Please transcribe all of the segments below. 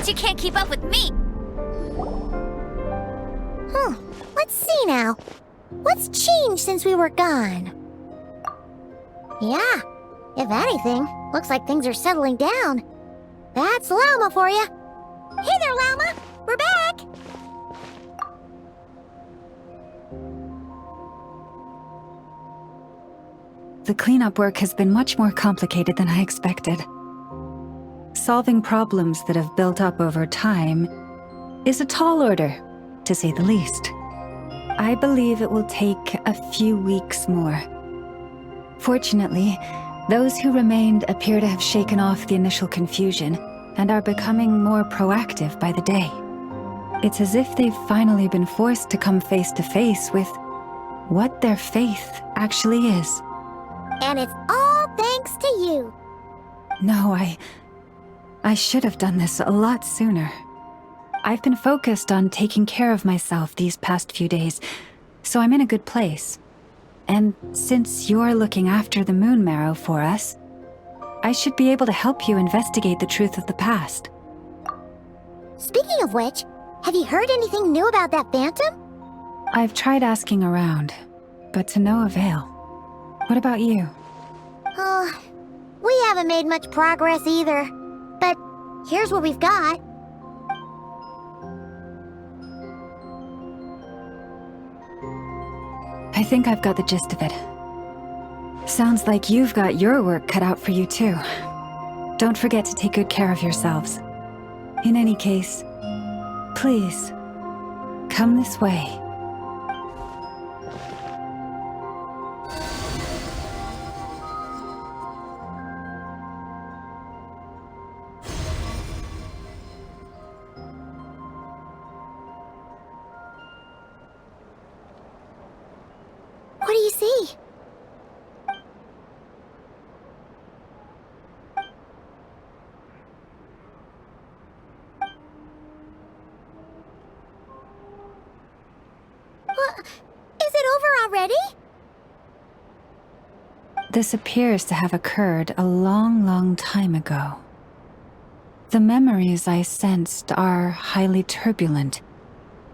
you can't keep up with me. Let's see now. What's changed since we were gone? Yeah, if anything, looks like things are settling down. That's Llama for you. Hey there, Llama! We're back! The cleanup work has been much more complicated than I expected. Solving problems that have built up over time is a tall order, to say the least. I believe it will take a few weeks more. Fortunately, those who remained appear to have shaken off the initial confusion and are becoming more proactive by the day. It's as if they've finally been forced to come face to face with what their faith actually is. And it's all thanks to you. No, I should have done this a lot sooner. I've been focused on taking care of myself these past few days, so I'm in a good place. And since you're looking after the moon marrow for us, I should be able to help you investigate the truth of the past. Speaking of which, have you heard anything new about that phantom? I've tried asking around, but to no avail. What about you? We haven't made much progress either. But here's what we've got. I think I've got the gist of it. Sounds like you've got your work cut out for you too. Don't forget to take good care of yourselves. In any case, please, come this way. What do you see? Is it over already? This appears to have occurred a long, long time ago. The memories I sensed are highly turbulent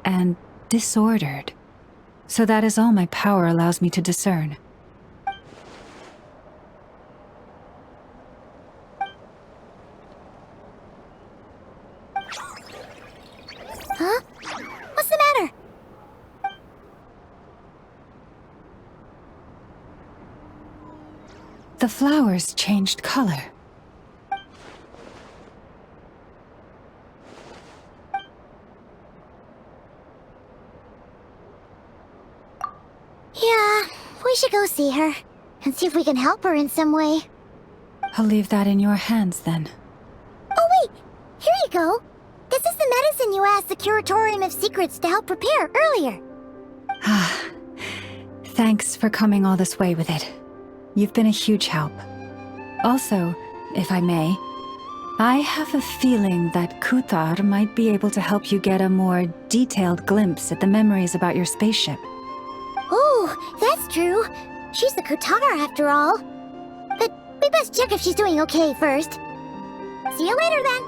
and disordered. So that is all my power allows me to discern. Huh? What's the matter? The flowers changed color. Yeah, we should go see her and see if we can help her in some way. I'll leave that in your hands then. Oh wait, here you go. This is the medicine you asked the Curatorium of Secrets to help prepare earlier. Ah, thanks for coming all this way with it. You've been a huge help. Also, if I may, I have a feeling that Kuthar might be able to help you get a more detailed glimpse at the memories about your spaceship. Oh, that's true. She's the Kutara after all. But we best check if she's doing okay first. See you later then.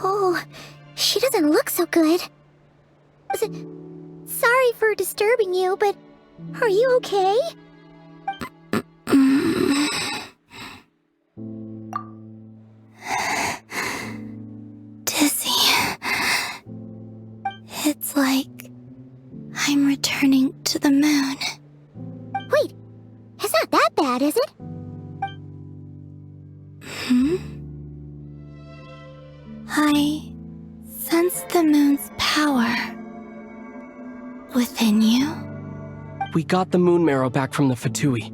Oh, she doesn't look so good. Sorry for disturbing you, but are you okay? Dizzy. It's like I'm returning to the moon. Wait, it's not that bad, is it? I sense the moon's power within you. We got the moon marrow back from the Fatui.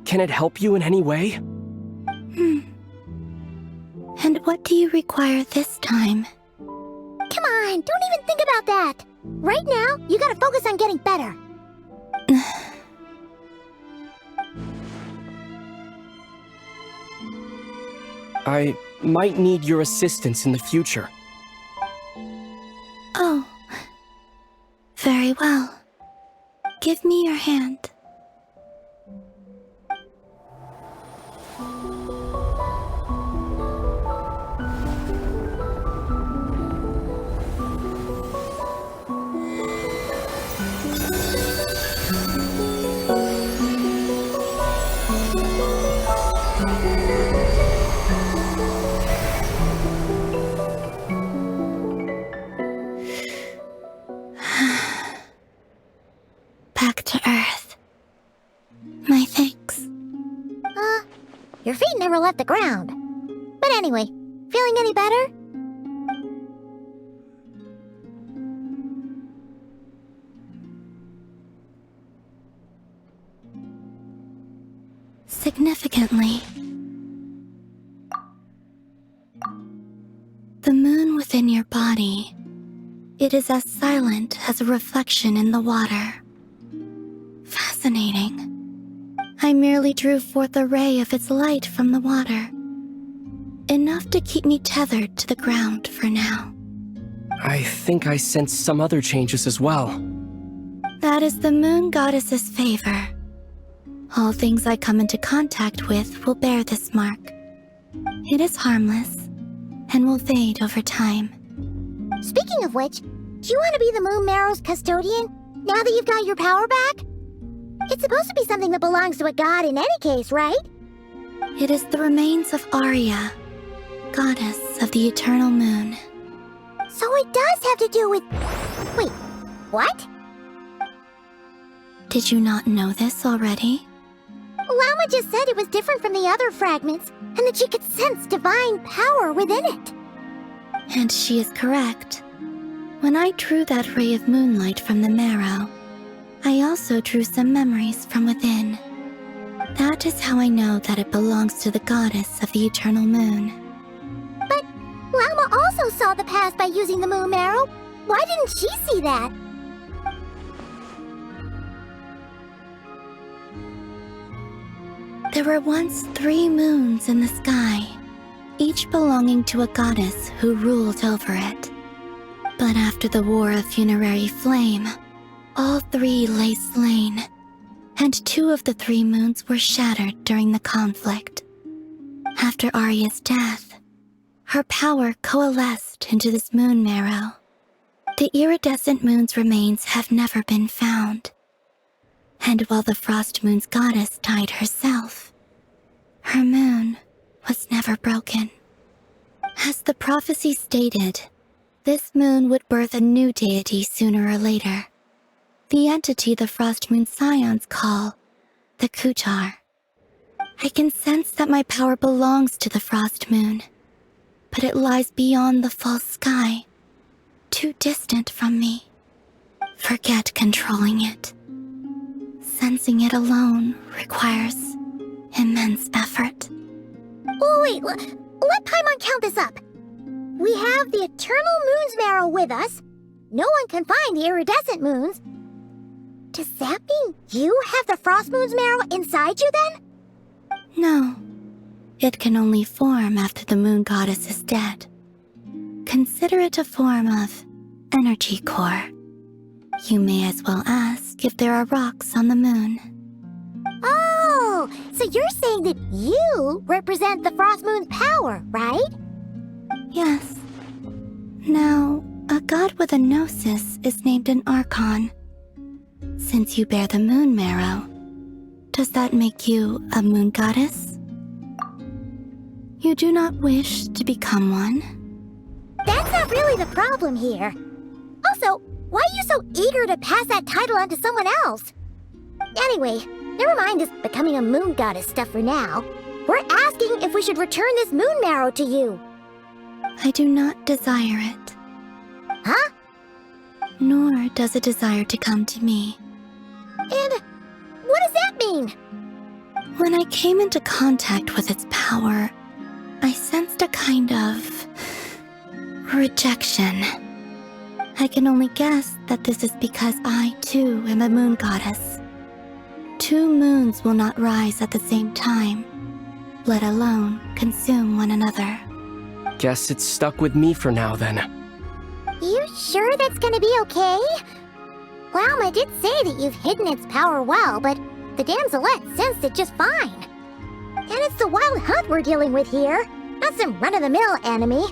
Can it help you in any way? And what do you require this time? Come on, don't even think about that. Right now, you gotta focus on getting better. I might need your assistance in the future. Oh. Very well. Give me your hand. Back to Earth. My thanks. Your feet never left the ground. But anyway, feeling any better? Significantly. The moon within your body, it is as silent as a reflection in the water. Fascinating. I merely drew forth a ray of its light from the water. Enough to keep me tethered to the ground for now. I think I sense some other changes as well. That is the moon goddess's favor. All things I come into contact with will bear this mark. It is harmless, and will fade over time. Speaking of which, do you want to be the Moon Marrow's custodian, now that you've got your power back? It's supposed to be something that belongs to a god in any case, right? It is the remains of Arya, goddess of the eternal moon. So it does have to do with... Wait, what? Did you not know this already? Llama just said it was different from the other fragments, and that she could sense divine power within it. And she is correct. When I drew that ray of moonlight from the marrow, I also drew some memories from within. That is how I know that it belongs to the goddess of the eternal moon. But Llama also saw the past by using the Moon Marrow. Why didn't she see that? There were once 3 moons in the sky, each belonging to a goddess who ruled over it. But after the War of Funerary Flame, all 3 lay slain, and 2 of the 3 moons were shattered during the conflict. After Arya's death, her power coalesced into this moon marrow. The iridescent moon's remains have never been found. And while the Frost Moon's goddess died herself, her moon was never broken. As the prophecy stated, this moon would birth a new deity sooner or later. The entity the Frost Moon Scions call the Kutar. I can sense that my power belongs to the Frost Moon, but it lies beyond the false sky, too distant from me. Forget controlling it. Sensing it alone requires immense effort. Oh, wait, let Paimon count this up. We have the Eternal Moon's Marrow with us. No one can find the iridescent moons. Does that mean you have the Frost Moon's Marrow inside you then? No. It can only form after the moon goddess is dead. Consider it a form of energy core. You may as well ask if there are rocks on the moon. Oh, so you're saying that you represent the Frost Moon's power, right? Yes. Now, a god with a gnosis is named an Archon. Since you bear the moon marrow, does that make you a moon goddess? You do not wish to become one? That's not really the problem here. Also, why are you so eager to pass that title on to someone else? Anyway, never mind this becoming a moon goddess stuff for now. We're asking if we should return this moon marrow to you. I do not desire it. Huh? Nor does it desire to come to me. And what does that mean? When I came into contact with its power, I sensed a kind of rejection. I can only guess that this is because I, too, am a moon goddess. 2 moons will not rise at the same time, let alone consume one another. Guess it's stuck with me for now then. You sure that's gonna be okay? Walma did say that you've hidden its power well, but the damselette sensed it just fine. And it's the wild hunt we're dealing with here, not some run-of-the-mill enemy.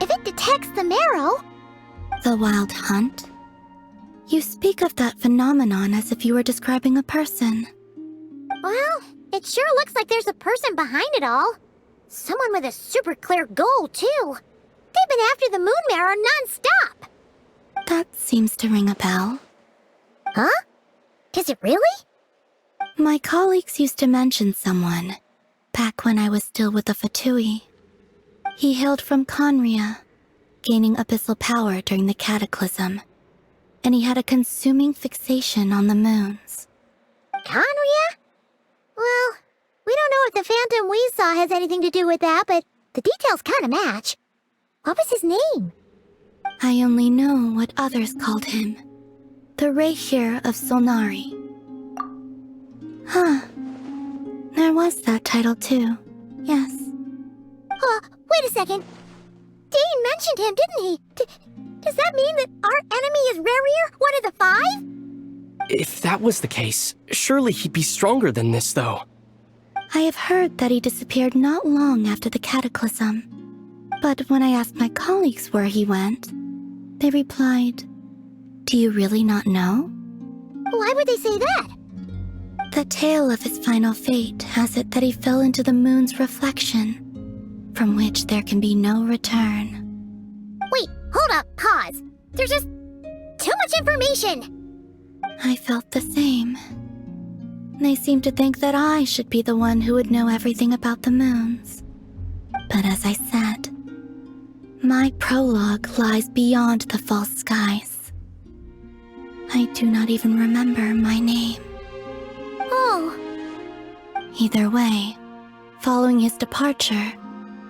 If it detects the marrow... The wild hunt? You speak of that phenomenon as if you were describing a person. Well, it sure looks like there's a person behind it all. Someone with a super clear goal, too. They've been after the moon marrow non-stop. That seems to ring a bell. Huh? Does it really? My colleagues used to mention someone, back when I was still with the Fatui. He hailed from Conria, gaining abyssal power during the cataclysm, and he had a consuming fixation on the moons. Conria? Well, we don't know if the phantom we saw has anything to do with that, but the details kind of match. What was his name? I only know what others called him. The Rerir of Solnari. Huh. There was that title too. Yes. Wait a second. Dane mentioned him, didn't he? Does that mean that our enemy is Rerir, one of the 5? If that was the case, surely he'd be stronger than this, though. I have heard that he disappeared not long after the cataclysm. But when I asked my colleagues where he went, they replied, "Do you really not know?" Why would they say that? The tale of his final fate has it that he fell into the moon's reflection, from which there can be no return. Wait, hold up, pause. There's just too much information. I felt the same. They seemed to think that I should be the one who would know everything about the moons. But as I said, my prologue lies beyond the false skies. I do not even remember my name. Oh, Either way, following his departure,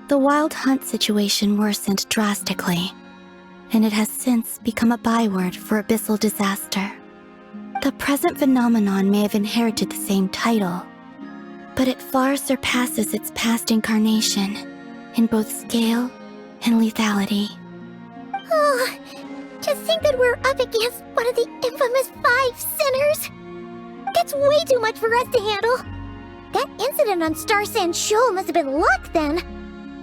the wild hunt situation worsened drastically, and it has since become a byword for abyssal disaster. The present phenomenon may have inherited the same title, but it far surpasses its past incarnation in both scale and lethality. oh, just think that we're up against one of the infamous 5 sinners. That's way too much for us to handle. That incident on Star Sand Shoal must have been luck then.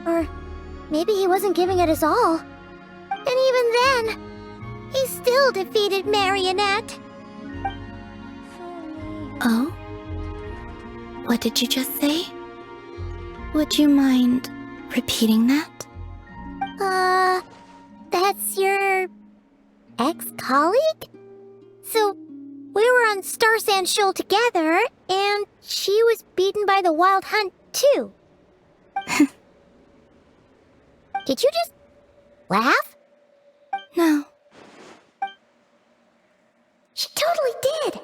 Or maybe he wasn't giving it his all. And even then, he still defeated Marionette. Oh? What did you just say? Would you mind repeating that? That's your ex-colleague? So, we were on Star Sand Shoal together, and she was beaten by the Wild Hunt, too. Did you just laugh? No. She totally did.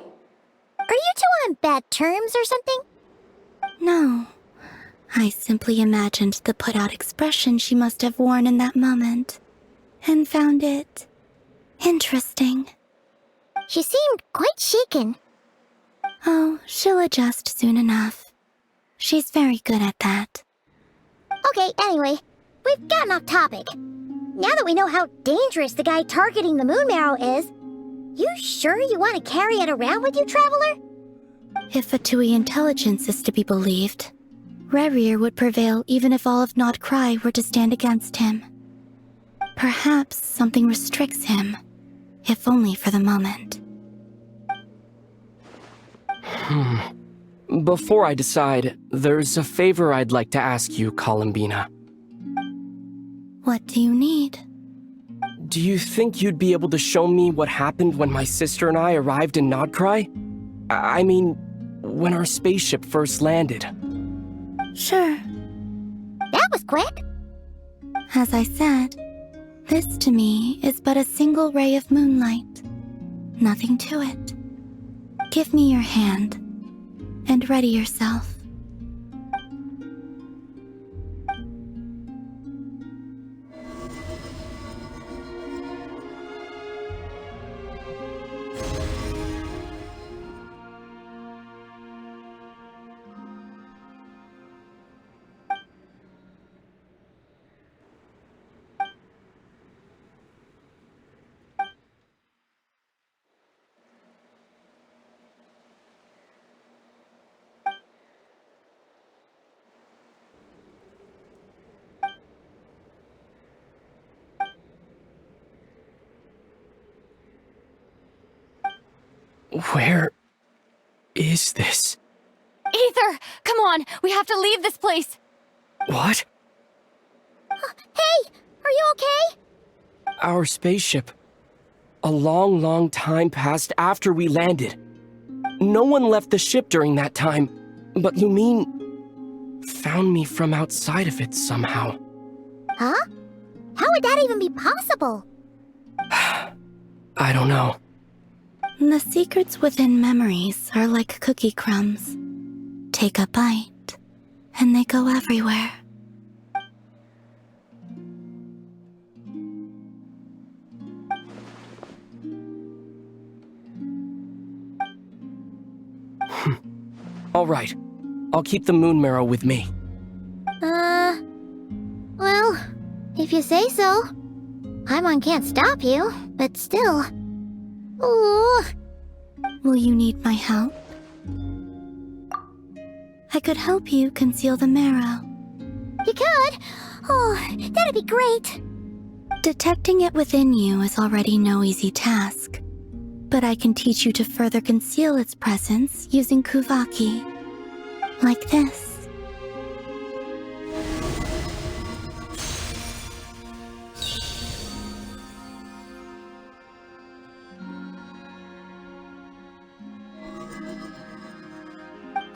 Are you two on bad terms or something? No. I simply imagined the put-out expression she must have worn in that moment, and found it interesting. She seemed quite shaken. Oh, she'll adjust soon enough. She's very good at that. Okay, anyway, we've gotten off topic. Now that we know how dangerous the guy targeting the moon marrow is, you sure you want to carry it around with you, Traveler? If Fatui intelligence is to be believed, Rerir would prevail even if all of Nod Cry were to stand against him. Perhaps something restricts him, if only for the moment. Before I decide, there's a favor I'd like to ask you, Columbina. What do you need? Do you think you'd be able to show me what happened when my sister and I arrived in Nodcry? I mean, when our spaceship first landed. Sure. That was quick. As I said, this to me is but a single ray of moonlight. Nothing to it. Give me your hand, and ready yourself. Where is this? Ether! Come on! We have to leave this place! What? Hey! Are you okay? Our spaceship. A long, long time passed after we landed. No one left the ship during that time, but Lumine found me from outside of it somehow. Huh? How would that even be possible? I don't know. The secrets within memories are like cookie crumbs. Take a bite, and they go everywhere. All right. I'll keep the moon marrow with me. Well, if you say so. Paimon can't stop you, but still. Ooh. Will you need my help? I could help you conceal the marrow. You could? Oh, that'd be great. Detecting it within you is already no easy task, but I can teach you to further conceal its presence using Kuvaki. Like this.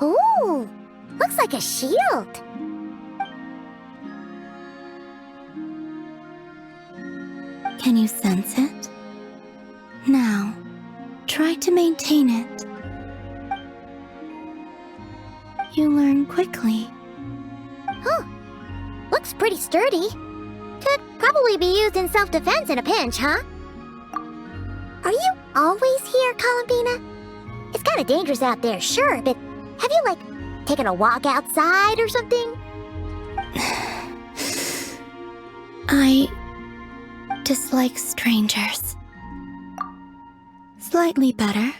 Ooh, looks like a shield. Can you sense it? Now, try to maintain it. You learn quickly. Huh. Looks pretty sturdy. Could probably be used in self-defense in a pinch, huh? Are you always here, Columbina? It's kind of dangerous out there, sure, but have you, like, taken a walk outside or something? I dislike strangers. Slightly better.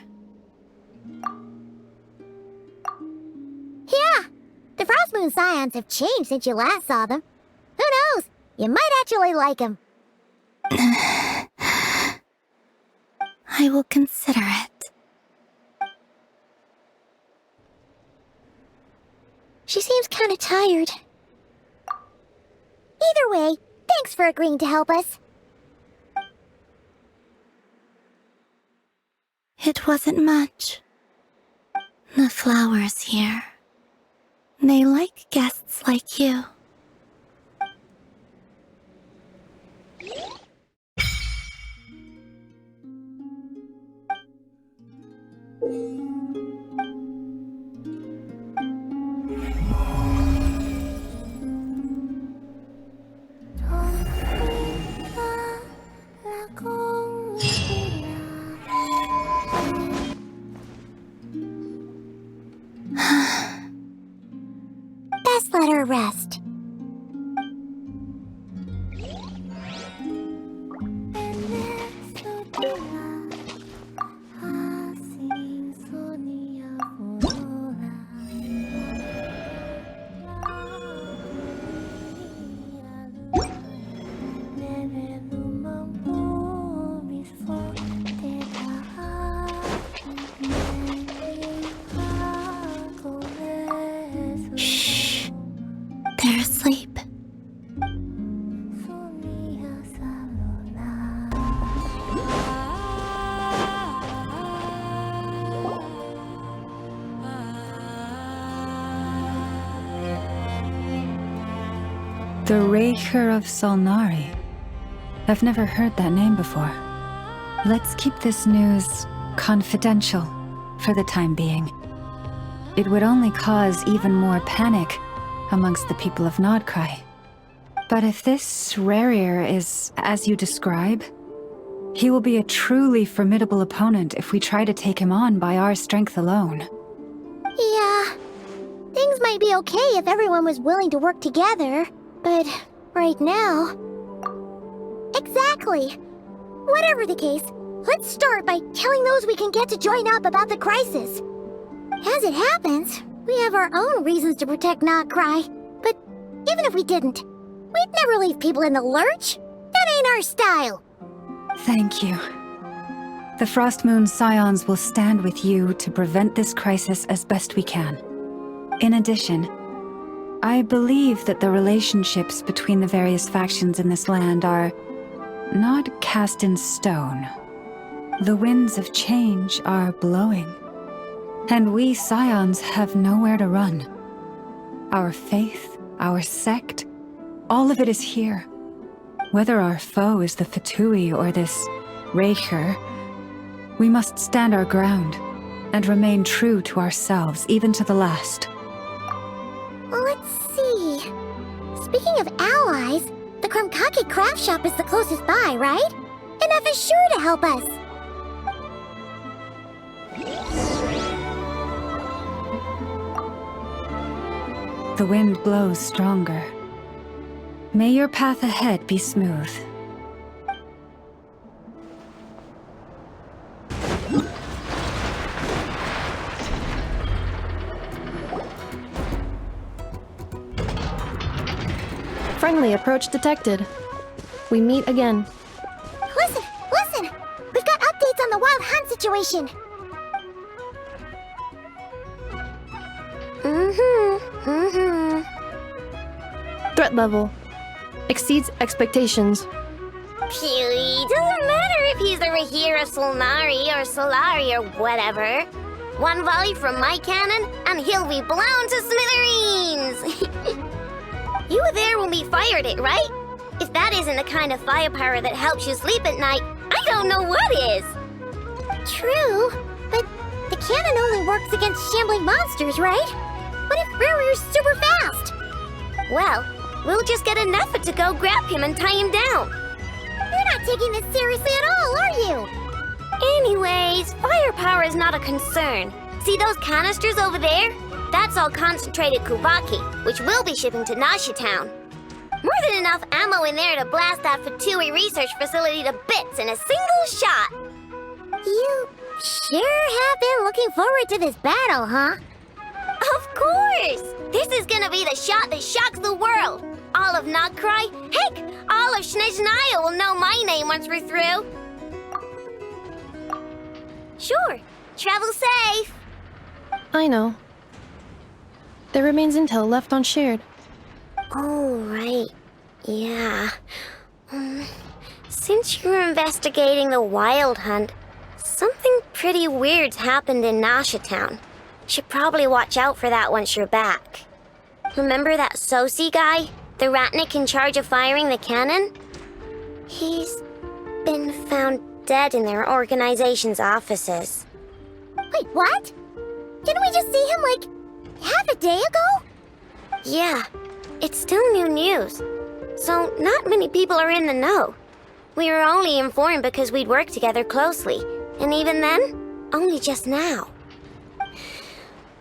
Yeah, the Frost Moon Scions have changed since you last saw them. Who knows? You might actually like them. I will consider it. She seems kind of tired. Either way, thanks for agreeing to help us. It wasn't much. The flowers here. They like guests like you. Best let her rest. Shh. They're asleep. The Rerir of Solnari. I've never heard that name before. Let's keep this news confidential for the time being. It would only cause even more panic amongst the people of Nodcry. But if this Rerir is as you describe, he will be a truly formidable opponent if we try to take him on by our strength alone. Yeah, things might be okay if everyone was willing to work together, but right now... Exactly! Whatever the case, let's start by telling those we can get to join up about the crisis. As it happens, we have our own reasons to protect Nodcry, but even if we didn't, we'd never leave people in the lurch. That ain't our style. Thank you. The Frost Moon Scions will stand with you to prevent this crisis as best we can. In addition, I believe that the relationships between the various factions in this land are not cast in stone. The winds of change are blowing, and we Scions have nowhere to run. Our faith, our sect, all of it is here. Whether our foe is the Fatui or this Rerir, we must stand our ground and remain true to ourselves, even to the last. Let's see. Speaking of allies, the Krumkake craft shop is the closest by, right? Eneba is sure to help us. The wind blows stronger. May your path ahead be smooth. Friendly approach detected. We meet again. Listen! We've got updates on the wild hunt situation. Threat level exceeds expectations. Phew, doesn't matter if he's the Rerir or Solnari or Solari or whatever. One volley from my cannon, and he'll be blown to smithereens! You were there when we fired it, right? If that isn't the kind of firepower that helps you sleep at night, I don't know what is! True, but the cannon only works against shambling monsters, right? What if Rerir's super fast? Well, we'll just get Eneba to go grab him and tie him down. You're not taking this seriously at all, are you? Anyways, firepower is not a concern. See those canisters over there? That's all concentrated Kubaki, which we'll be shipping to Inotia Town. More than enough ammo in there to blast that Fatui research facility to bits in a single shot. You sure have been looking forward to this battle, huh? Of course! This is gonna be the shot that shocks the world. All of Nagcry, heck, all of Snezhnaya will know my name once we're through. Sure, travel safe. I know. There remains intel left unshared. Oh, right. Yeah. Since you're investigating the wild hunt, something pretty weird's happened in Inotia Town. Should probably watch out for that once you're back. Remember that Sosi guy? The Ratnik in charge of firing the cannon? He's been found dead in their organization's offices. Wait, what? Didn't we just see him, like, half a day ago? Yeah, it's still new news. So not many people are in the know. We were only informed because we'd worked together closely. And even then, only just now.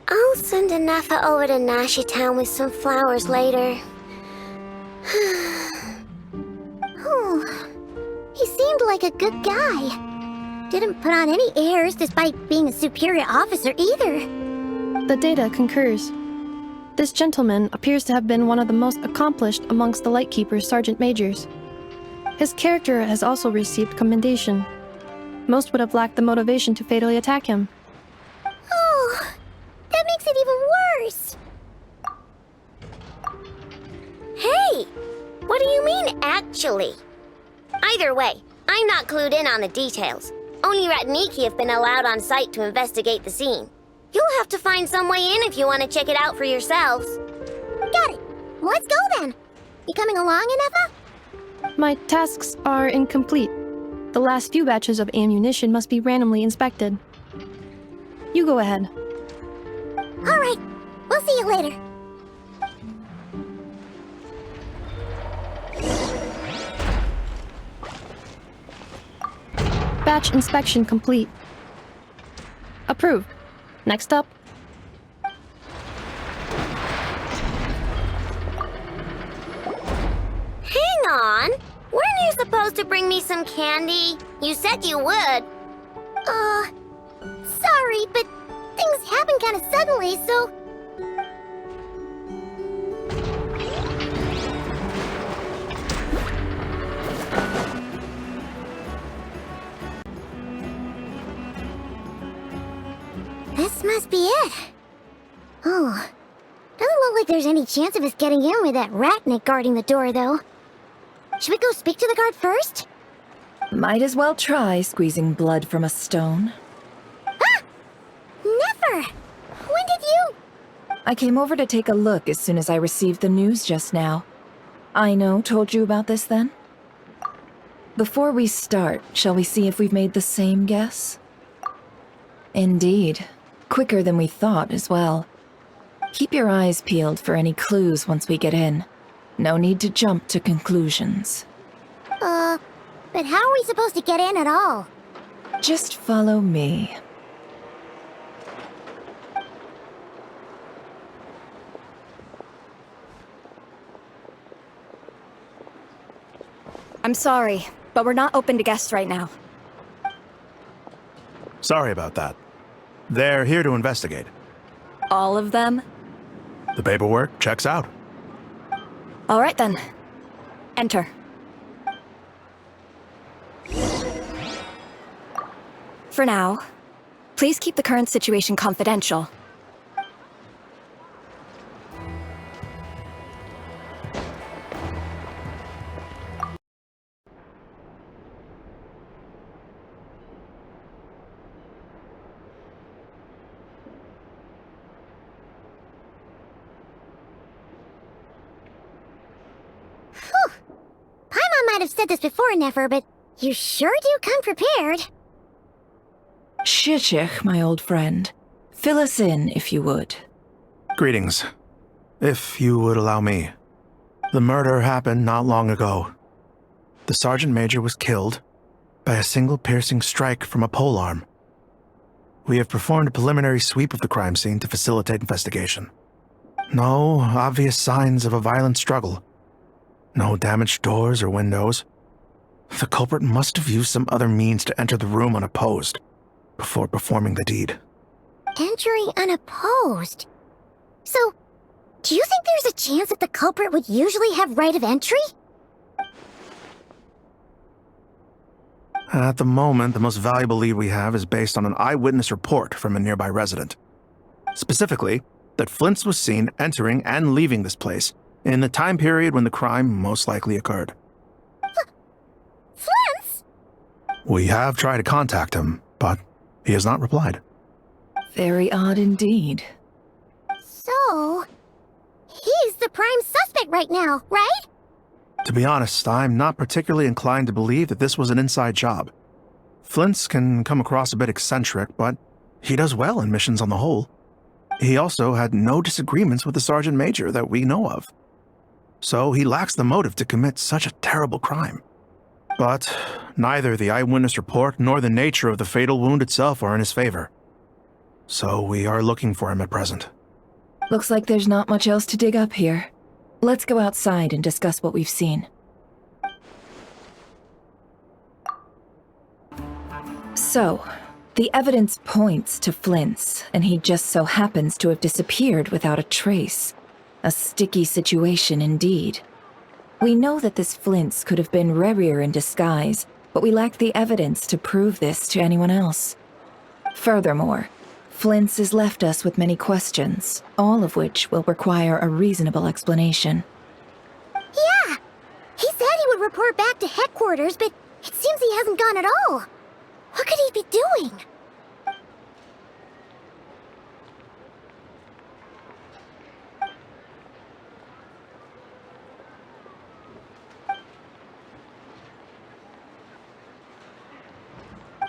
I'll send Eneba over to Inotia Town with some flowers later. Oh, he seemed like a good guy. Didn't put on any airs despite being a superior officer either. The data concurs. This gentleman appears to have been one of the most accomplished amongst the Lightkeeper's Sergeant Majors. His character has also received commendation. Most would have lacked the motivation to fatally attack him. Oh, that makes it even worse. Hey, what do you mean, actually? Either way, I'm not clued in on the details. Only Ratniki have been allowed on site to investigate the scene. You'll have to find some way in if you want to check it out for yourselves. Got it. Let's go then. You coming along, Eneba? My tasks are incomplete. The last few batches of ammunition must be randomly inspected. You go ahead. All right. We'll see you later. Batch inspection complete. Approved. Next up. Hang on. Weren't you supposed to bring me some candy? You said you would. Sorry, but things happened kind of suddenly, so... be it. Oh, doesn't look like there's any chance of us getting in with that ratnik guarding the door, though. Should we go speak to the guard first? Might as well try squeezing blood from a stone. Ah! Never! When did you... I came over to take a look as soon as I received the news just now. Ino told you about this then? Before we start, shall we see if we've made the same guess? Indeed. Quicker than we thought as well. Keep your eyes peeled for any clues once we get in. No need to jump to conclusions. But how are we supposed to get in at all? Just follow me. I'm sorry, but we're not open to guests right now. Sorry about that. They're here to investigate. All of them? The paperwork checks out. All right then. Enter. For now, please keep the current situation confidential. Paimon might have said this before, Nefer, but you sure do come prepared. Shishich, my old friend. Fill us in, if you would. Greetings. If you would allow me. The murder happened not long ago. The Sergeant Major was killed by a single piercing strike from a polearm. We have performed a preliminary sweep of the crime scene to facilitate investigation. No obvious signs of a violent struggle. No damaged doors or windows. The culprit must have used some other means to enter the room unopposed before performing the deed. Entering unopposed? So, do you think there's a chance that the culprit would usually have right of entry? At the moment, the most valuable lead we have is based on an eyewitness report from a nearby resident. Specifically, that Flins was seen entering and leaving this place in the time period when the crime most likely occurred. Flins? We have tried to contact him, but he has not replied. Very odd indeed. So, he's the prime suspect right now, right? To be honest, I'm not particularly inclined to believe that this was an inside job. Flins can come across a bit eccentric, but he does well in missions on the whole. He also had no disagreements with the Sergeant Major that we know of. So he lacks the motive to commit such a terrible crime. But neither the eyewitness report nor the nature of the fatal wound itself are in his favor. So we are looking for him at present. Looks like there's not much else to dig up here. Let's go outside and discuss what we've seen. So, the evidence points to Flins, and he just so happens to have disappeared without a trace. A sticky situation indeed. We know that this Flins could have been Rerir in disguise, but we lack the evidence to prove this to anyone else. Furthermore, Flins has left us with many questions, all of which will require a reasonable explanation. Yeah! He said he would report back to headquarters, but it seems he hasn't gone at all. What could he be doing?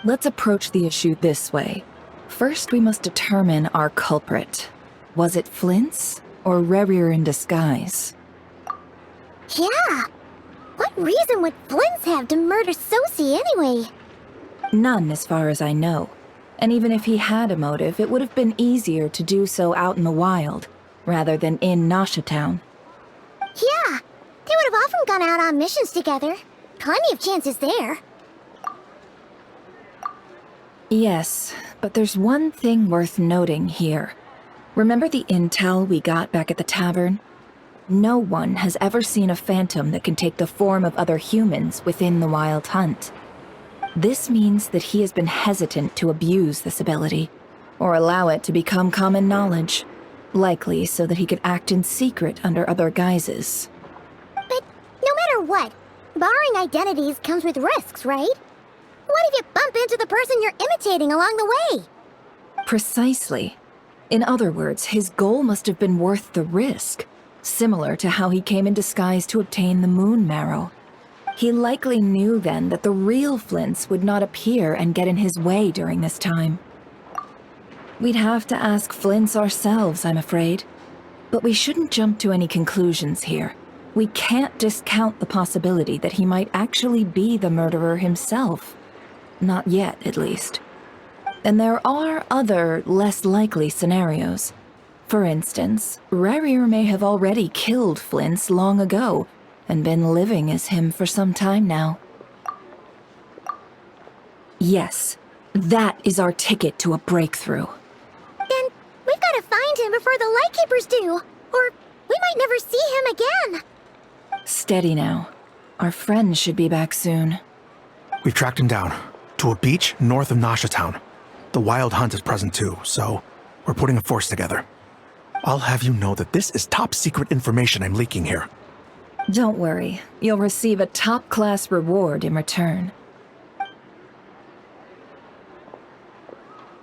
Let's approach the issue this way. First, we must determine our culprit. Was it Flins or Rerir in disguise? Yeah! What reason would Flins have to murder Sosie anyway? None, as far as I know. And even if he had a motive, it would have been easier to do so out in the wild, rather than in Inotia Town. Yeah! They would have often gone out on missions together. Plenty of chances there. Yes, but there's one thing worth noting here. Remember the intel we got back at the tavern? No one has ever seen a phantom that can take the form of other humans within the Wild Hunt. This means that he has been hesitant to abuse this ability. or allow it to become common knowledge, likely so that he could act in secret under other guises. But no matter what, borrowing identities comes with risks, right? What if you bump into the person you're imitating along the way? Precisely. In other words, his goal must have been worth the risk, similar to how he came in disguise to obtain the moon marrow. He likely knew then that the real Flins would not appear and get in his way during this time. We'd have to ask Flins ourselves, I'm afraid. But we shouldn't jump to any conclusions here. We can't discount the possibility that he might actually be the murderer himself. Not yet, at least. And there are other, less likely scenarios. For instance, Rerir may have already killed Flins long ago, and been living as him for some time now. Yes, that is our ticket to a breakthrough. Then we've got to find him before the Lightkeepers do, or we might never see him again. Steady now. Our friend should be back soon. We've tracked him down to a beach north of Inotia town. The Wild Hunt is present too, so we're putting a force together. I'll have you know that this is top secret information I'm leaking here. Don't worry, you'll receive a top-class reward in return.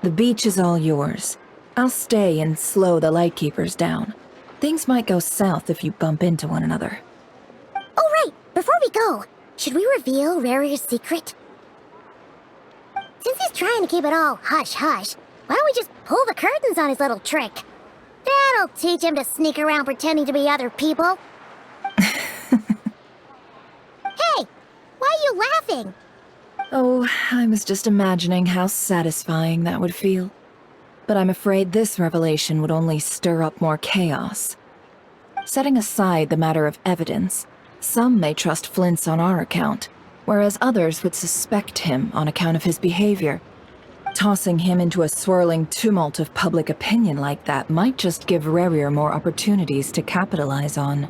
The beach is all yours. I'll stay and slow the Lightkeepers down. Things might go south if you bump into one another. Oh right, before we go, should we reveal Rerir's secret? Since he's trying to keep it all hush-hush, why don't we just pull the curtains on his little trick? That'll teach him to sneak around pretending to be other people. Hey, why are you laughing? Oh, I was just imagining how satisfying that would feel. But I'm afraid this revelation would only stir up more chaos. Setting aside the matter of evidence, some may trust Flint's on our account, whereas others would suspect him on account of his behavior. Tossing him into a swirling tumult of public opinion like that might just give Rerir more opportunities to capitalize on.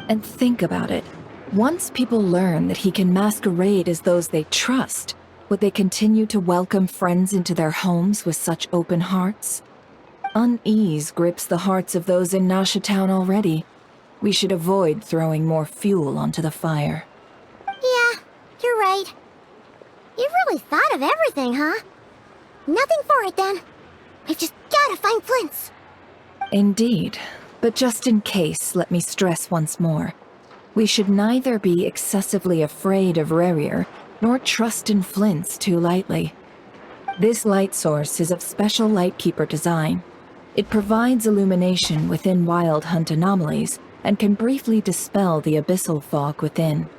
And think about it. Once people learn that he can masquerade as those they trust, would they continue to welcome friends into their homes with such open hearts? Unease grips the hearts of those in Inotia town already. We should avoid throwing more fuel onto the fire. Yeah, you're right. You've really thought of everything, huh? Nothing for it then. We've just gotta find Flint's. Indeed. But just in case, let me stress once more. We should neither be excessively afraid of Rerir, nor trust in Flint's too lightly. This light source is of special Lightkeeper design. It provides illumination within Wild Hunt anomalies, and can briefly dispel the abyssal fog within.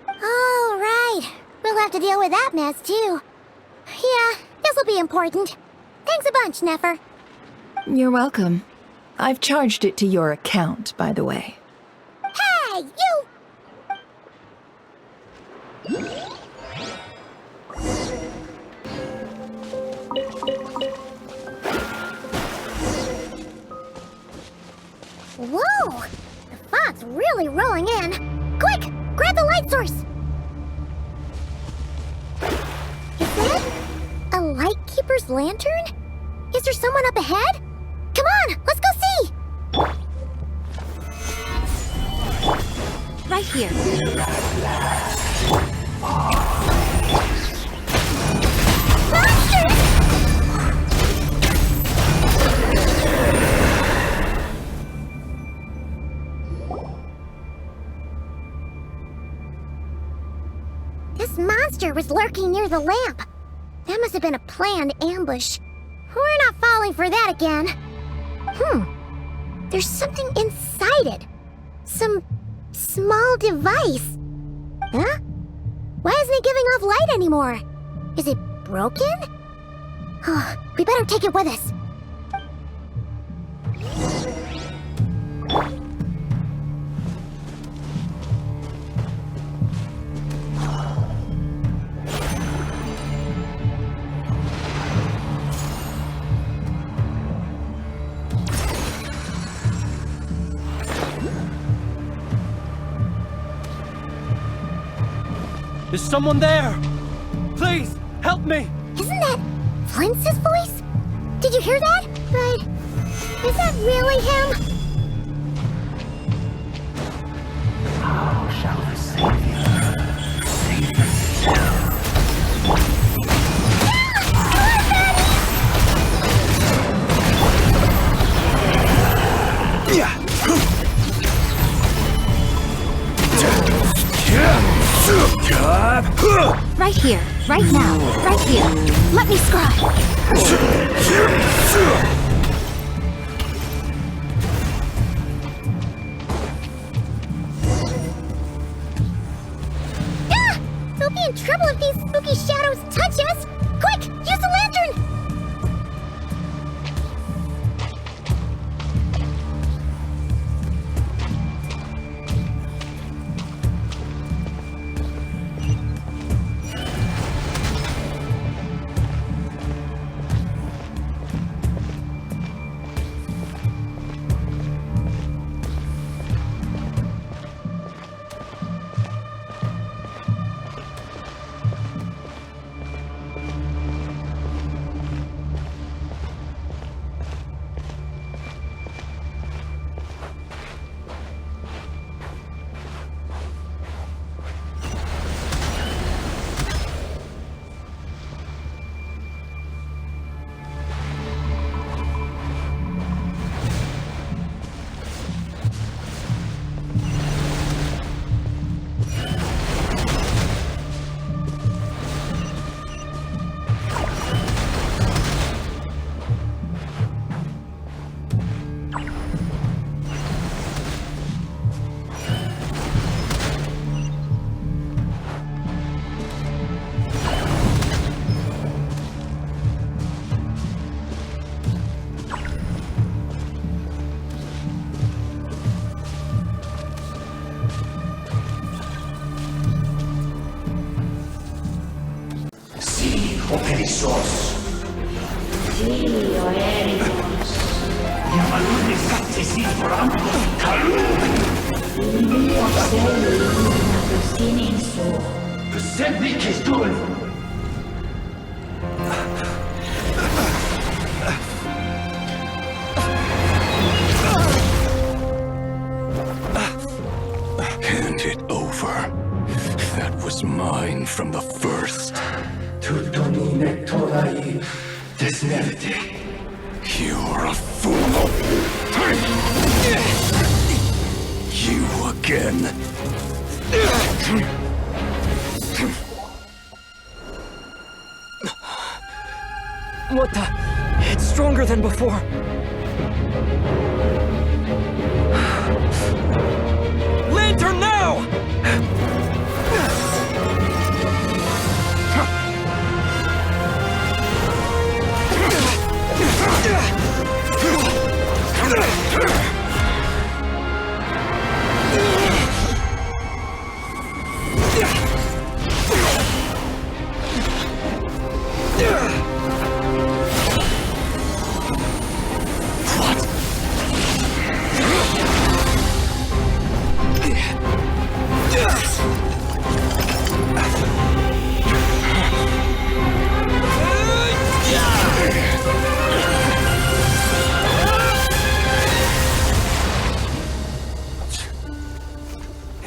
Oh, right. We'll have to deal with that mess, too. Yeah, this'll be important. Thanks a bunch, Nefer. You're welcome. I've charged it to your account, by the way. Hey, you! Whoa! The fog's really rolling in. Quick! Grab the light source! Is that a Lightkeeper's lantern? Is there someone up ahead? Come on, let's go see! Right here. Monsters! This monster was lurking near the lamp. That must have been a planned ambush. We're not falling for that again. There's something inside it. Some small device. Huh? Why isn't it giving off light anymore? Is it broken? Oh, we better take it with us. Is someone there? Please, help me! Isn't that Flint's voice? Did you hear that? But is that really him? How shall the Savior save himself? Right here, right now, right here. Let me scry. Ah! We'll be in trouble if these spooky shadows touch us! Quick, use the lantern! Perissos. Llamalune saccesi forambos calum. Sembi che stol. Hand it over. That was mine from the first. Tutonine torai desnerte. You're a fool. You again. What the? It's stronger than before. Lantern now!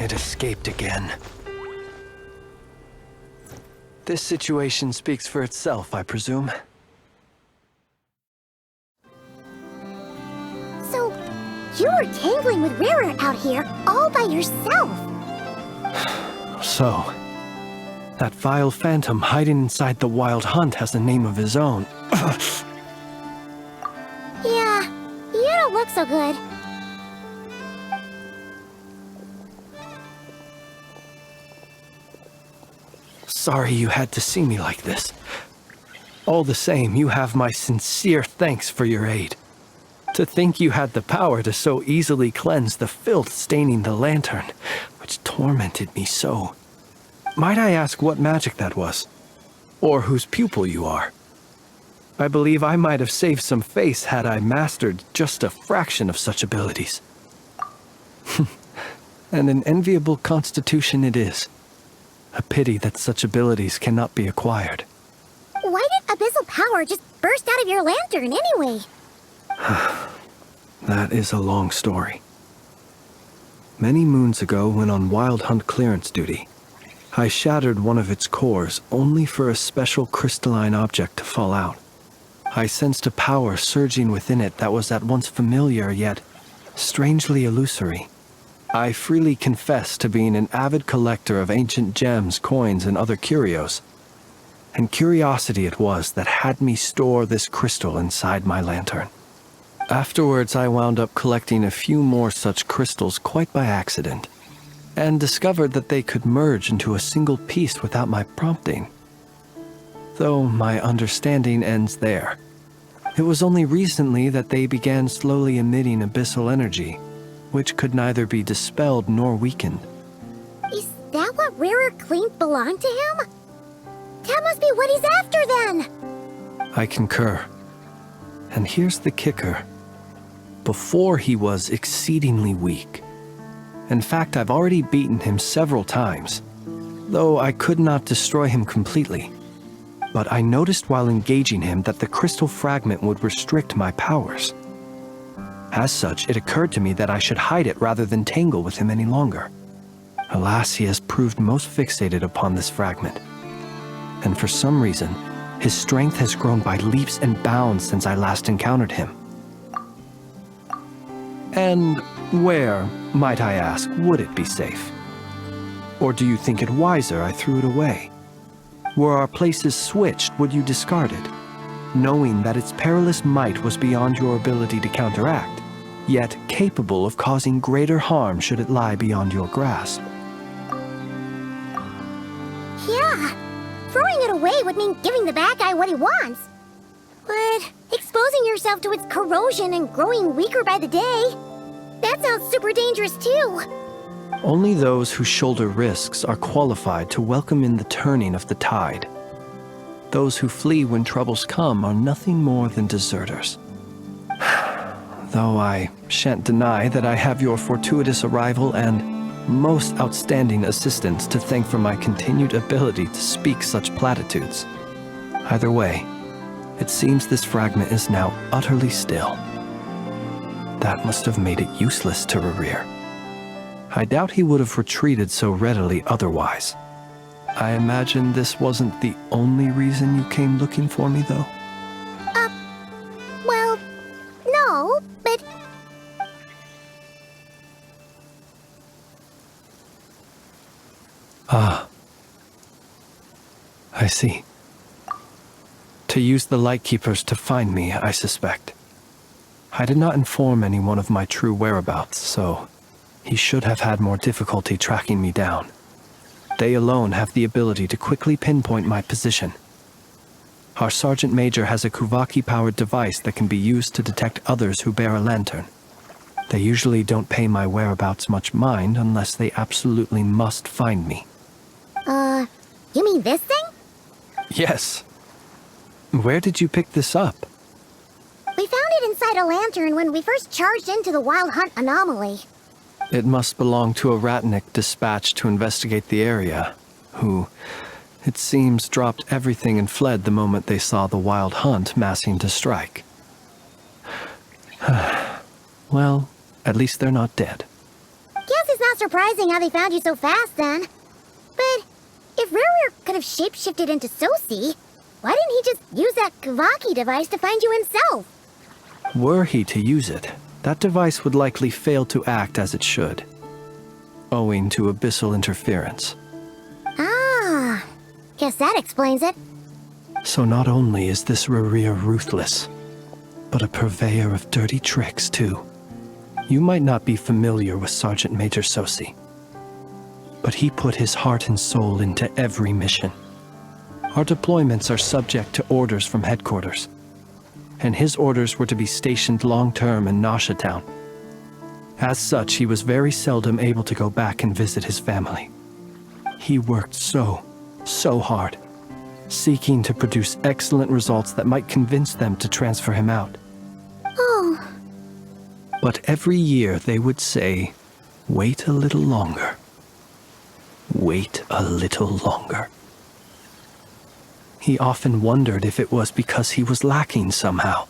It escaped again. This situation speaks for itself, I presume. So, you were tangling with Rerir out here all by yourself. So, that vile phantom hiding inside the Wild Hunt has a name of his own. Yeah, you don't look so good. Sorry you had to see me like this. All the same, you have my sincere thanks for your aid. To think you had the power to so easily cleanse the filth staining the lantern, which tormented me so. Might I ask what magic that was? Or whose pupil you are? I believe I might have saved some face had I mastered just a fraction of such abilities. And an enviable constitution it is. A pity that such abilities cannot be acquired. Why did Abyssal power just burst out of your lantern anyway? That is a long story. Many moons ago, when on wild hunt clearance duty, I shattered one of its cores only for a special crystalline object to fall out. I sensed a power surging within it that was at once familiar yet strangely illusory. I freely confess to being an avid collector of ancient gems, coins, and other curios. And curiosity it was that had me store this crystal inside my lantern. Afterwards, I wound up collecting a few more such crystals quite by accident, and discovered that they could merge into a single piece without my prompting. Though my understanding ends there. It was only recently that they began slowly emitting abyssal energy, which could neither be dispelled nor weakened. Is that what Rerir claimed belonged to him? That must be what he's after then! I concur. And here's the kicker. Before he was exceedingly weak. In fact, I've already beaten him several times, though I could not destroy him completely. But I noticed while engaging him that the crystal fragment would restrict my powers. As such, it occurred to me that I should hide it rather than tangle with him any longer. Alas, he has proved most fixated upon this fragment. And for some reason, his strength has grown by leaps and bounds since I last encountered him. And where, might I ask, would it be safe? Or do you think it wiser I threw it away? Were our places switched, would you discard it, knowing that its perilous might was beyond your ability to counteract, yet capable of causing greater harm should it lie beyond your grasp? Yeah, throwing it away would mean giving the bad guy what he wants. But exposing yourself to its corrosion and growing weaker by the day, that sounds super dangerous too. Only those who shoulder risks are qualified to welcome in the turning of the tide. Those who flee when troubles come are nothing more than deserters. Though I shan't deny that I have your fortuitous arrival and most outstanding assistance to thank for my continued ability to speak such platitudes. Either way, it seems this fragment is now utterly still. That must have made it useless to Rerir. I doubt he would have retreated so readily otherwise. I imagine this wasn't the only reason you came looking for me, though? Well, no, but... Ah. I see. To use the Lightkeepers to find me, I suspect. I did not inform anyone of my true whereabouts, so he should have had more difficulty tracking me down. They alone have the ability to quickly pinpoint my position. Our Sergeant Major has a Kuvaki-powered device that can be used to detect others who bear a lantern. They usually don't pay my whereabouts much mind unless they absolutely must find me. You mean this thing? Yes. Where did you pick this up? We found it inside a lantern when we first charged into the Wild Hunt anomaly. It must belong to a Ratnik dispatched to investigate the area, who, it seems, dropped everything and fled the moment they saw the Wild Hunt massing to strike. Well, at least they're not dead. Guess it's not surprising how they found you so fast then. But if Rerir could have shapeshifted into Sosi, why didn't he just use that Kuvaki device to find you himself? Were he to use it, that device would likely fail to act as it should, owing to abyssal interference. Ah, guess that explains it. So not only is this Rerir ruthless, but a purveyor of dirty tricks too. You might not be familiar with Sergeant Major Sosi, but he put his heart and soul into every mission. Our deployments are subject to orders from headquarters, and his orders were to be stationed long-term in Inotia town. As such, he was very seldom able to go back and visit his family. He worked so hard, seeking to produce excellent results that might convince them to transfer him out. Oh. But every year they would say, "Wait a little longer. Wait a little longer." He often wondered if it was because he was lacking somehow.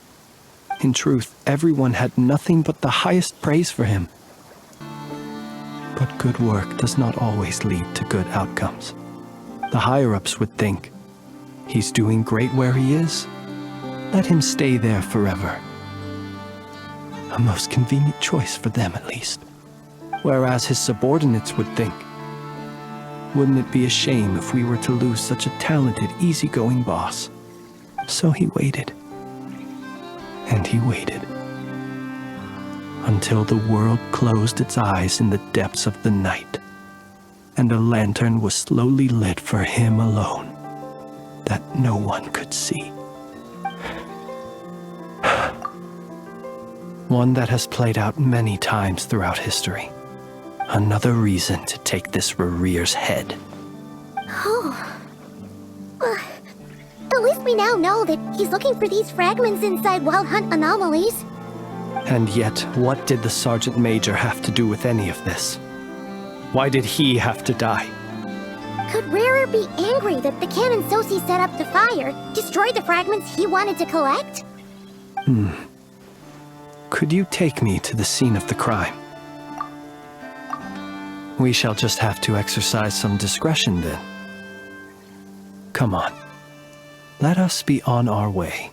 In truth, everyone had nothing but the highest praise for him. But good work does not always lead to good outcomes. The higher-ups would think, he's doing great where he is. Let him stay there forever. A most convenient choice for them, at least. Whereas his subordinates would think, wouldn't it be a shame if we were to lose such a talented, easygoing boss? So he waited. And he waited. Until the world closed its eyes in the depths of the night, and a lantern was slowly lit for him alone, that no one could see. One that has played out many times throughout history. Another reason to take this Rerir's head. Oh. At least we now know that he's looking for these fragments inside Wild Hunt anomalies. And yet, what did the Sergeant Major have to do with any of this? Why did he have to die? Could Rerir be angry that the cannon Sosi set up to fire destroyed the fragments he wanted to collect? Could you take me to the scene of the crime? We shall just have to exercise some discretion then. Come on. Let us be on our way.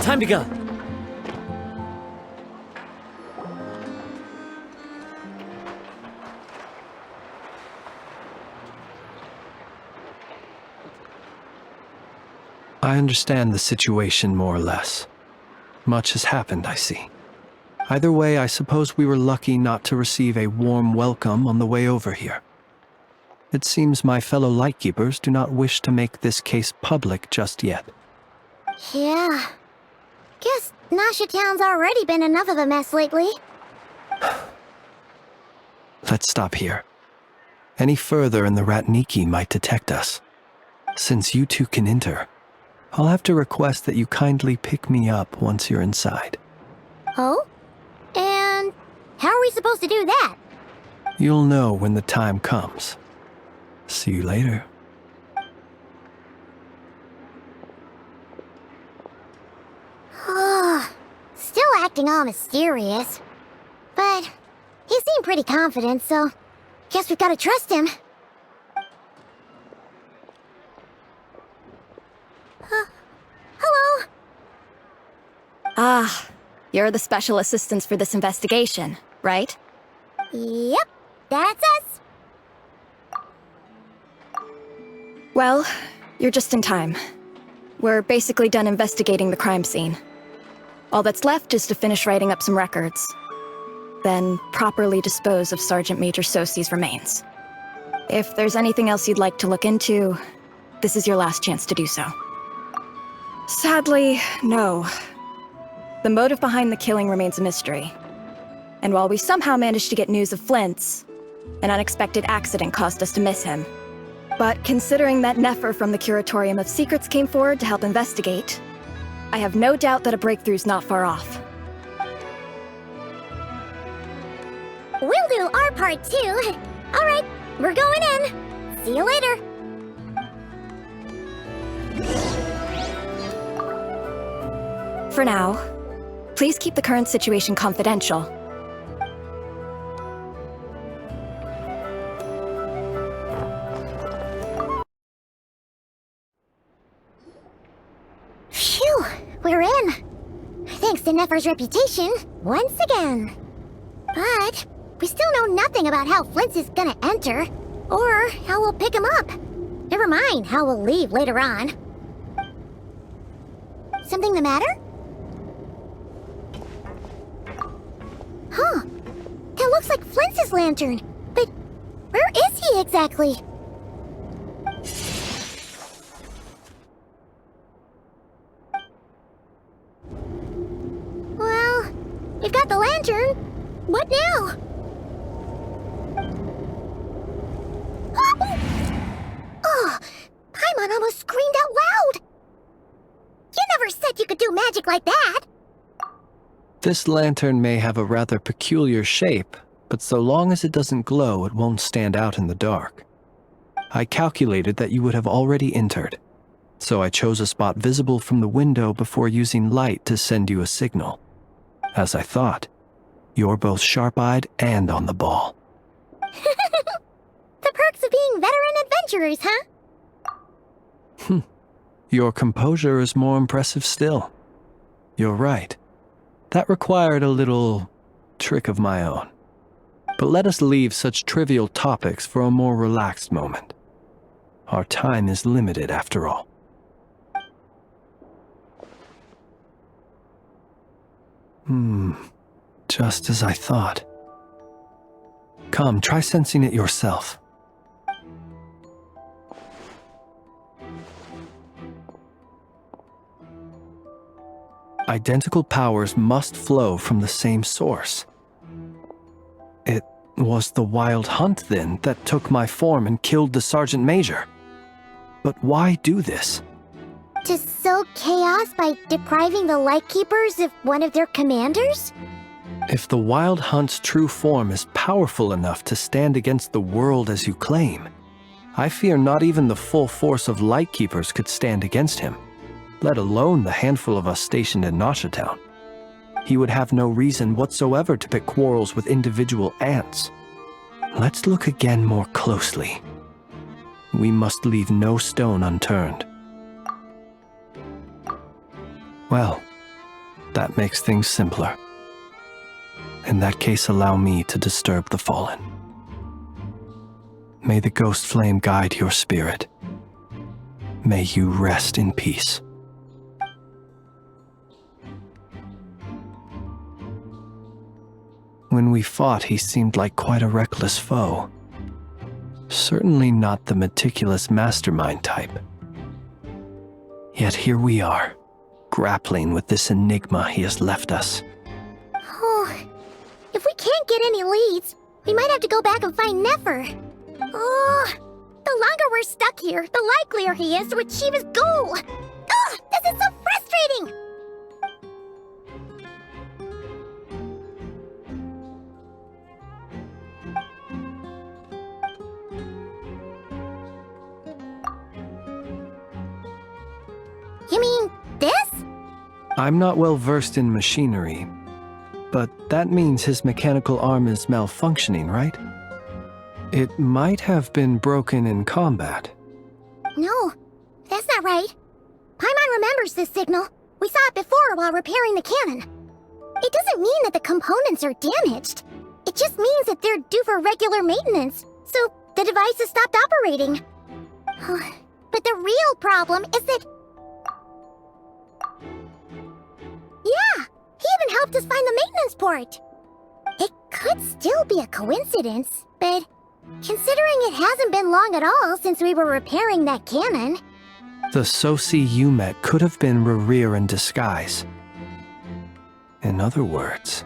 Time to go. I understand the situation more or less. Much has happened, I see. Either way, I suppose we were lucky not to receive a warm welcome on the way over here. It seems my fellow Lightkeepers do not wish to make this case public just yet. Yeah. Guess Nasha Town's already been enough of a mess lately. Let's stop here. Any further and the Ratniki might detect us. Since you two can enter, I'll have to request that you kindly pick me up once you're inside. Oh? And how are we supposed to do that? You'll know when the time comes. See you later. Still acting all mysterious. But he seemed pretty confident, so guess we've got to trust him. Hello? Ah, you're the special assistants for this investigation, right? Yep, that's us. Well, you're just in time. We're basically done investigating the crime scene. All that's left is to finish writing up some records. Then properly dispose of Sergeant Major Sosi's remains. If there's anything else you'd like to look into, this is your last chance to do so. Sadly, no. The motive behind the killing remains a mystery. And while we somehow managed to get news of Flint's, an unexpected accident caused us to miss him. But considering that Nefer from the Curatorium of Secrets came forward to help investigate, I have no doubt that a breakthrough's not far off. We'll do our part too. All right, we're going in. See you later. For now, please keep the current situation confidential. Phew, we're in. Thanks to Nefer's reputation, once again. But we still know nothing about how Flins is gonna enter, or how we'll pick him up. Never mind how we'll leave later on. Something the matter? Huh. That looks like Flint's lantern. But where is he exactly? Well, we've got the lantern. What now? Oh, Paimon almost screamed out loud. You never said you could do magic like that. This lantern may have a rather peculiar shape, but so long as it doesn't glow, it won't stand out in the dark. I calculated that you would have already entered, so I chose a spot visible from the window before using light to send you a signal. As I thought, you're both sharp-eyed and on the ball. The perks of being veteran adventurers, huh? Your composure is more impressive still. You're right. That required a little trick of my own. But let us leave such trivial topics for a more relaxed moment. Our time is limited after all. Just as I thought. Come, try sensing it yourself. Identical powers must flow from the same source. It was the wild hunt, then, that took my form and killed the Sergeant Major. But why do this? To sow chaos by depriving the Lightkeepers of one of their commanders? If the Wild Hunt's true form is powerful enough to stand against the world as you claim, I fear not even the full force of Lightkeepers could stand against him, let alone the handful of us stationed in Inotia Town. He would have no reason whatsoever to pick quarrels with individual ants. Let's look again more closely. We must leave no stone unturned. Well, that makes things simpler. In that case, allow me to disturb the fallen. May the ghost flame guide your spirit. May you rest in peace. When we fought, he seemed like quite a reckless foe. Certainly not the meticulous mastermind type. Yet here we are, grappling with this enigma he has left us. Oh, if we can't get any leads, we might have to go back and find Nefer. Oh, the longer we're stuck here, the likelier he is to achieve his goal. Ugh, this is so frustrating! You mean this? I'm not well versed in machinery, but that means his mechanical arm is malfunctioning, right? It might have been broken in combat. No, that's not right. Paimon remembers this signal. We saw it before while repairing the cannon. It doesn't mean that the components are damaged. It just means that they're due for regular maintenance, so the device has stopped operating. But the real problem is that... Yeah, he even helped us find the maintenance port. It could still be a coincidence, but considering it hasn't been long at all since we were repairing that cannon... The Soci you met could have been Rerir in disguise. In other words,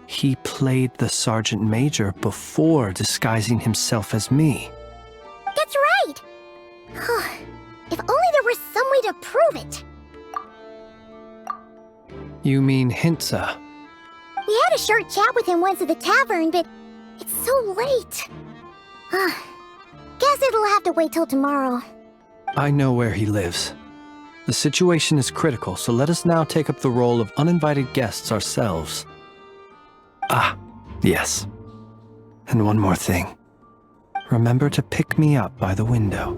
he played the Sergeant Major before disguising himself as me. That's right! If only there was some way to prove it. You mean Hintsa? We had a short chat with him once at the tavern, but it's so late. Guess it'll have to wait till tomorrow. I know where he lives. The situation is critical, so let us now take up the role of uninvited guests ourselves. Ah, yes. And one more thing. Remember to pick me up by the window.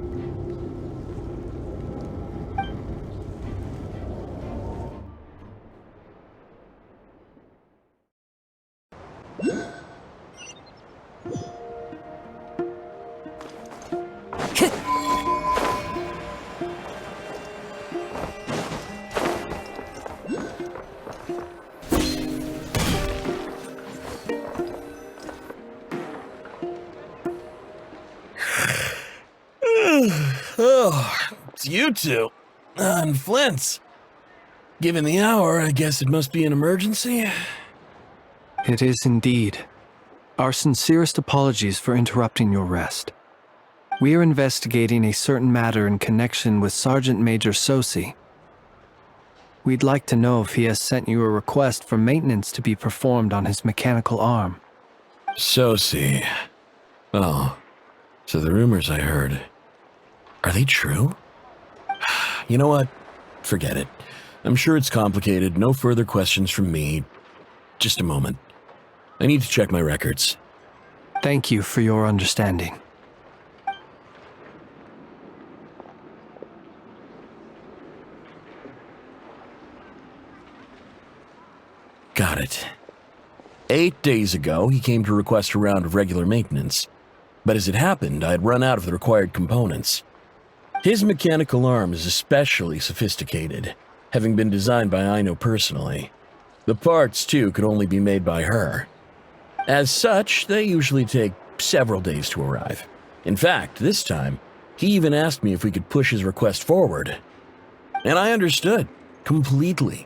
Oh, it's you two. And Flins. Given the hour, I guess it must be an emergency. It is indeed. Our sincerest apologies for interrupting your rest. We are investigating a certain matter in connection with Sergeant Major Soci. We'd like to know if he has sent you a request for maintenance to be performed on his mechanical arm. So see. Oh, so the rumors I heard, are they true? You know what? Forget it. I'm sure it's complicated. No further questions from me. Just a moment. I need to check my records. Thank you for your understanding. Got it. 8 days ago, he came to request a round of regular maintenance. But as it happened, I had run out of the required components. His mechanical arm is especially sophisticated, having been designed by Ino personally. The parts, too, could only be made by her. As such, they usually take several days to arrive. In fact, this time, he even asked me if we could push his request forward. And I understood, completely.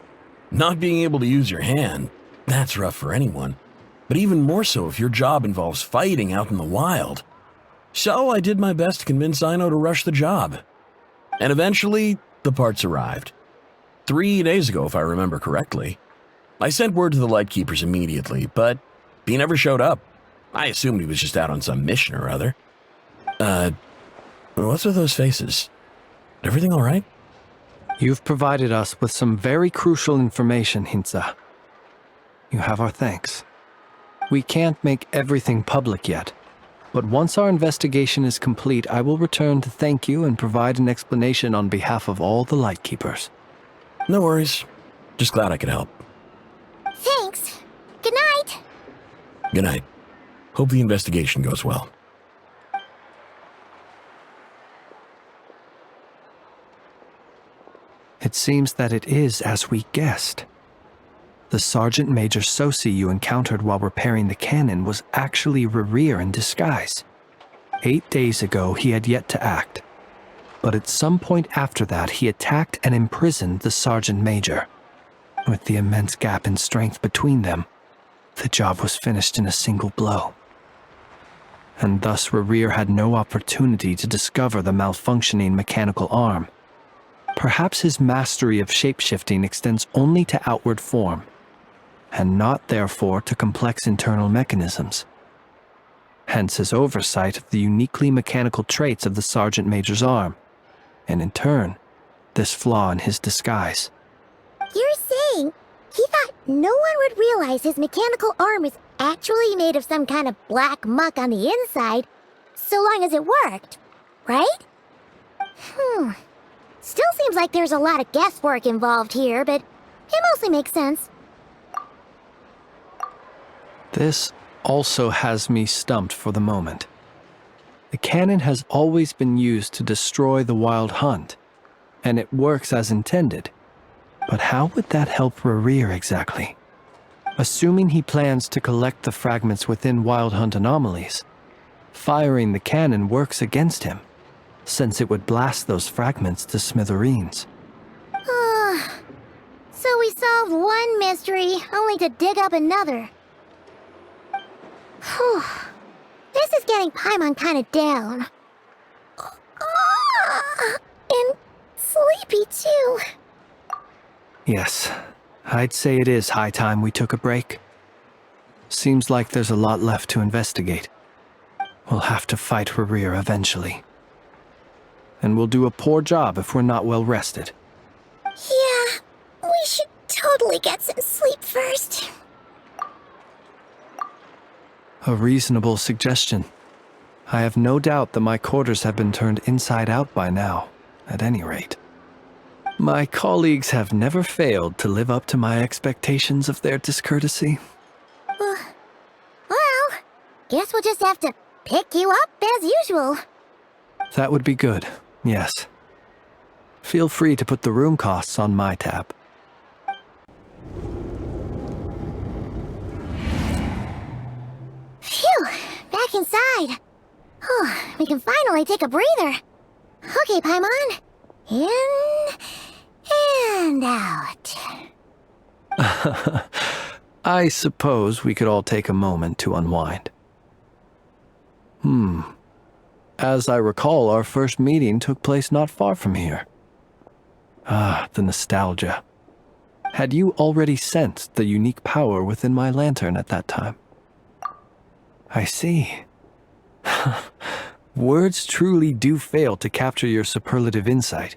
Not being able to use your hand, that's rough for anyone. But even more so if your job involves fighting out in the wild. So I did my best to convince Ino to rush the job. And eventually, the parts arrived. 3 days ago, if I remember correctly. I sent word to the Lightkeepers immediately, but he never showed up. I assumed he was just out on some mission or other. What's with those faces? Everything all right? You've provided us with some very crucial information, Hintsa. You have our thanks. We can't make everything public yet, but once our investigation is complete, I will return to thank you and provide an explanation on behalf of all the Lightkeepers. No worries. Just glad I could help. Thanks. Good night. Good night. Hope the investigation goes well. It seems that it is as we guessed. The Sergeant Major Sosi you encountered while repairing the cannon was actually Rerir in disguise. 8 days ago, he had yet to act. But at some point after that, he attacked and imprisoned the Sergeant Major. With the immense gap in strength between them, the job was finished in a single blow. And thus Rerir had no opportunity to discover the malfunctioning mechanical arm. Perhaps his mastery of shapeshifting extends only to outward form, and not therefore to complex internal mechanisms. Hence his oversight of the uniquely mechanical traits of the Sergeant Major's arm, and in turn, this flaw in his disguise. You're saying he thought no one would realize his mechanical arm is actually made of some kind of black muck on the inside, so long as it worked, right? Still seems like there's a lot of guesswork involved here, but it mostly makes sense. This also has me stumped for the moment. The cannon has always been used to destroy the wild hunt, and it works as intended. But how would that help Rerir exactly? Assuming he plans to collect the fragments within wild hunt anomalies, firing the cannon works against him, since it would blast those fragments to smithereens. So we solved one mystery, only to dig up another. Whew. This is getting Paimon kind of down. And sleepy too. Yes, I'd say it is high time we took a break. Seems like there's a lot left to investigate. We'll have to fight Rerir eventually. And we'll do a poor job if we're not well rested. Yeah, we should totally get some sleep first. A reasonable suggestion. I have no doubt that my quarters have been turned inside out by now, at any rate. My colleagues have never failed to live up to my expectations of their discourtesy. Well, guess we'll just have to pick you up as usual. That would be good, yes. Feel free to put the room costs on my tab. Phew, back inside. We can finally take a breather. Okay, Paimon. In and out. I suppose we could all take a moment to unwind. As I recall, our first meeting took place not far from here. Ah, the nostalgia. Had you already sensed the unique power within my lantern at that time? I see. Words truly do fail to capture your superlative insight.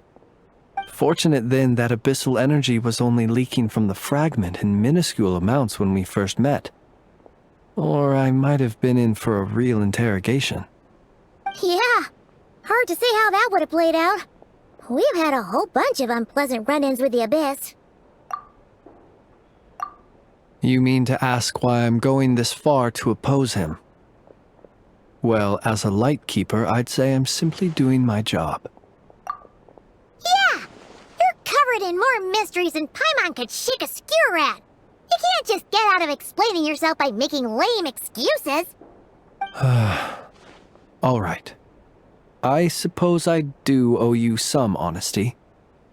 Fortunate then that abyssal energy was only leaking from the fragment in minuscule amounts when we first met. Or I might have been in for a real interrogation. Yeah, hard to say how that would have played out. We've had a whole bunch of unpleasant run-ins with the Abyss. You mean to ask why I'm going this far to oppose him? Well, as a light keeper, I'd say I'm simply doing my job. Yeah! You're covered in more mysteries than Paimon could shake a skewer at. You can't just get out of explaining yourself by making lame excuses. All right. I suppose I do owe you some honesty,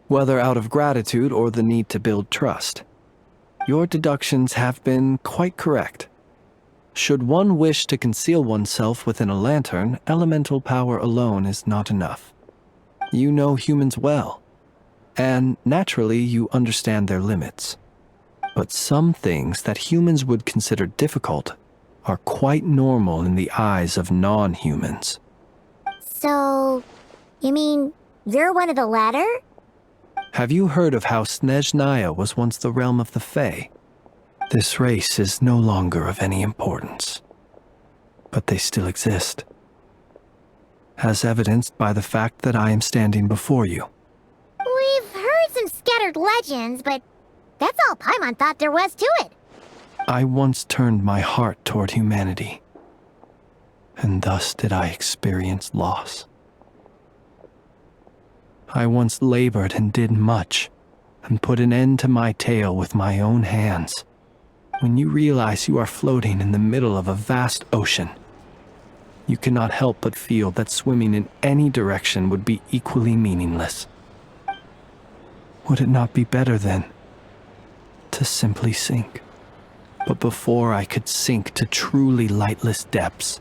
whether out of gratitude or the need to build trust. Your deductions have been quite correct. Should one wish to conceal oneself within a lantern, elemental power alone is not enough. You know humans well, and naturally you understand their limits. But some things that humans would consider difficult are quite normal in the eyes of non-humans. So, you mean you're one of the latter? Have you heard of how Snezhnaya was once the realm of the Fae? This race is no longer of any importance, but they still exist, as evidenced by the fact that I am standing before you. We've heard some scattered legends, but that's all Paimon thought there was to it. I once turned my heart toward humanity, and thus did I experience loss. I once labored and did much, and put an end to my tale with my own hands. When you realize you are floating in the middle of a vast ocean, you cannot help but feel that swimming in any direction would be equally meaningless. Would it not be better, then, to simply sink? But before I could sink to truly lightless depths,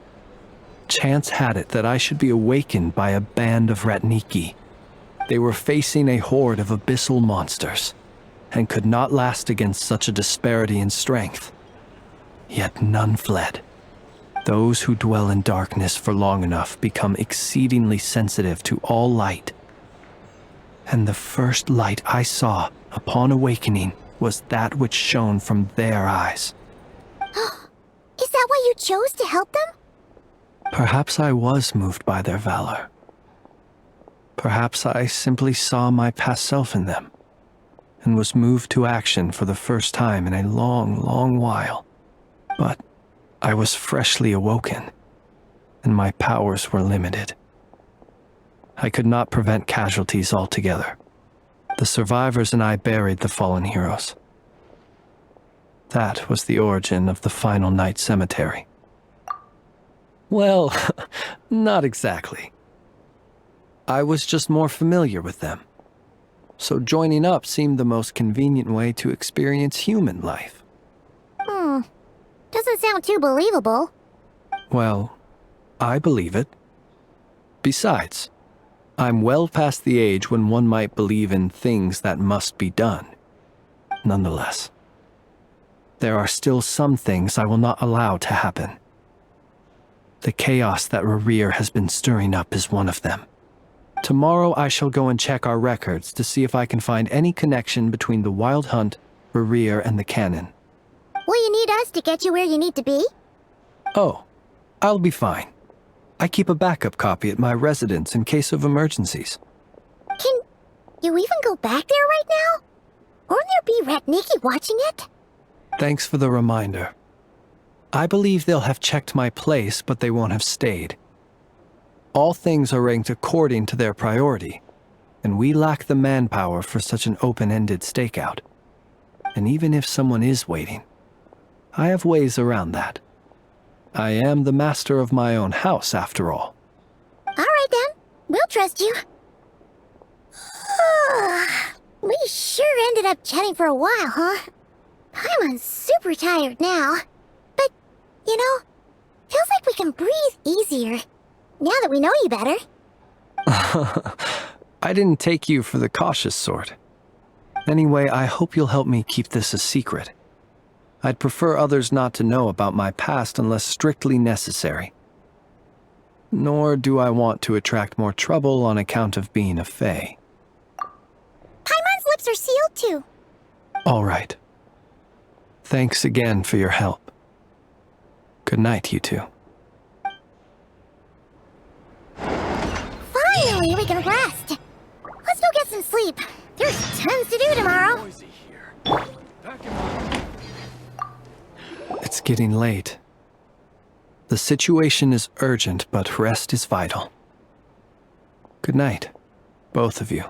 chance had it that I should be awakened by a band of Ratniki. They were facing a horde of abyssal monsters, and could not last against such a disparity in strength. Yet none fled. Those who dwell in darkness for long enough become exceedingly sensitive to all light. And the first light I saw upon awakening was that which shone from their eyes. Is that why you chose to help them? Perhaps I was moved by their valor. Perhaps I simply saw my past self in them, and was moved to action for the first time in a long, long while. But I was freshly awoken, and my powers were limited. I could not prevent casualties altogether. The survivors and I buried the fallen heroes. That was the origin of the Final Night Cemetery. Well, not exactly. I was just more familiar with them, so joining up seemed the most convenient way to experience human life. Doesn't sound too believable. Well, I believe it. Besides, I'm well past the age when one might believe in things that must be done. Nonetheless, there are still some things I will not allow to happen. The chaos that Rerir has been stirring up is one of them. Tomorrow I shall go and check our records to see if I can find any connection between the Wild Hunt, Rerir, and the Canon. Will you need us to get you where you need to be? Oh, I'll be fine. I keep a backup copy at my residence in case of emergencies. Can you even go back there right now? Won't there be Ratniki watching it? Thanks for the reminder. I believe they'll have checked my place, but they won't have stayed. All things are ranked according to their priority, and we lack the manpower for such an open-ended stakeout. And even if someone is waiting, I have ways around that. I am the master of my own house, after all. All right then, we'll trust you. We sure ended up chatting for a while, huh? I'm super tired now. But, you know, feels like we can breathe easier, now that we know you better. I didn't take you for the cautious sort. Anyway, I hope you'll help me keep this a secret. I'd prefer others not to know about my past unless strictly necessary. Nor do I want to attract more trouble on account of being a fae. Paimon's lips are sealed too. All right. Thanks again for your help. Good night, you two. Finally, we can rest. Let's go get some sleep. There's tons to do tomorrow. It's getting late. The situation is urgent, but rest is vital. Good night, both of you.